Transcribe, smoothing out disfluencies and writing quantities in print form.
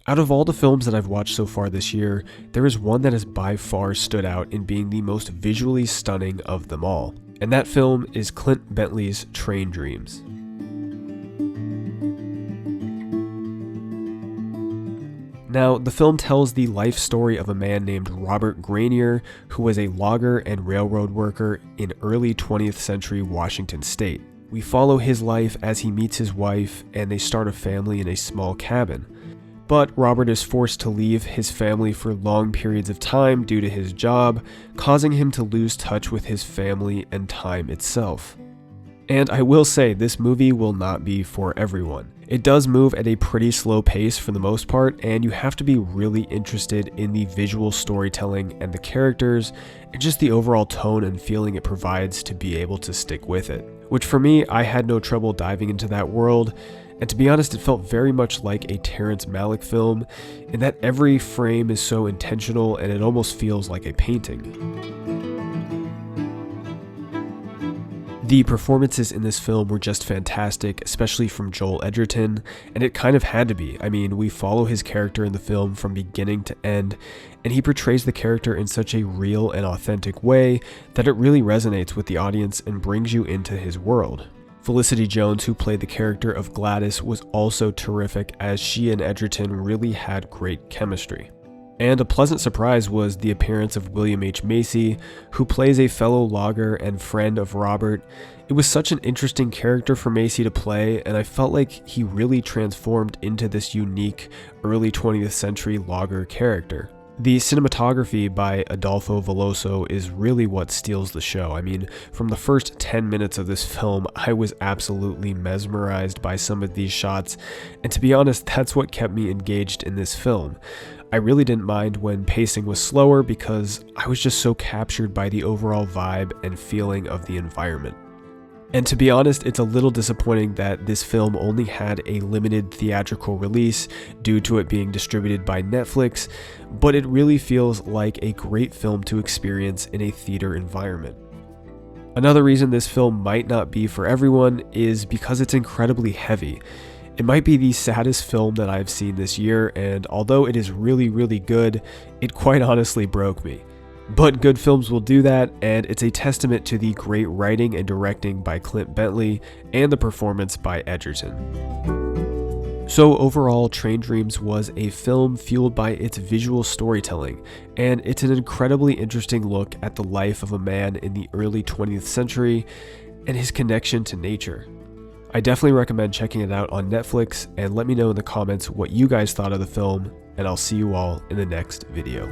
Out of all the films that I've watched so far this year, there is one that has by far stood out in being the most visually stunning of them all. And that film is Clint Bentley's Train Dreams. Now, the film tells the life story of a man named Robert Granier, who was a logger and railroad worker in early 20th century Washington state. We follow his life as he meets his wife and they start a family in a small cabin. But Robert is forced to leave his family for long periods of time due to his job, causing him to lose touch with his family and time itself. And I will say, this movie will not be for everyone. It does move at a pretty slow pace for the most part, and you have to be really interested in the visual storytelling and the characters, and just the overall tone and feeling it provides to be able to stick with it. Which for me, I had no trouble diving into that world, and to be honest, it felt very much like a Terrence Malick film, in that every frame is so intentional and it almost feels like a painting. The performances in this film were just fantastic, especially from Joel Edgerton, and it kind of had to be. I mean, we follow his character in the film from beginning to end, and he portrays the character in such a real and authentic way that it really resonates with the audience and brings you into his world. Felicity Jones, who played the character of Gladys, was also terrific, as she and Edgerton really had great chemistry. And a pleasant surprise was the appearance of William H. Macy, who plays a fellow logger and friend of Robert. It was such an interesting character for Macy to play, and I felt like he really transformed into this unique early 20th century logger character. The cinematography by Adolfo Veloso is really what steals the show. I mean, from the first 10 minutes of this film, I was absolutely mesmerized by some of these shots, and to be honest, that's what kept me engaged in this film. I really didn't mind when pacing was slower because I was just so captured by the overall vibe and feeling of the environment. And to be honest, it's a little disappointing that this film only had a limited theatrical release due to it being distributed by Netflix, but it really feels like a great film to experience in a theater environment. Another reason this film might not be for everyone is because it's incredibly heavy. It might be the saddest film that I've seen this year, and although it is really, really good, it quite honestly broke me. But good films will do that, and it's a testament to the great writing and directing by Clint Bentley and the performance by Edgerton. So overall, Train Dreams was a film fueled by its visual storytelling, and it's an incredibly interesting look at the life of a man in the early 20th century and his connection to nature. I definitely recommend checking it out on Netflix, and let me know in the comments what you guys thought of the film, and I'll see you all in the next video.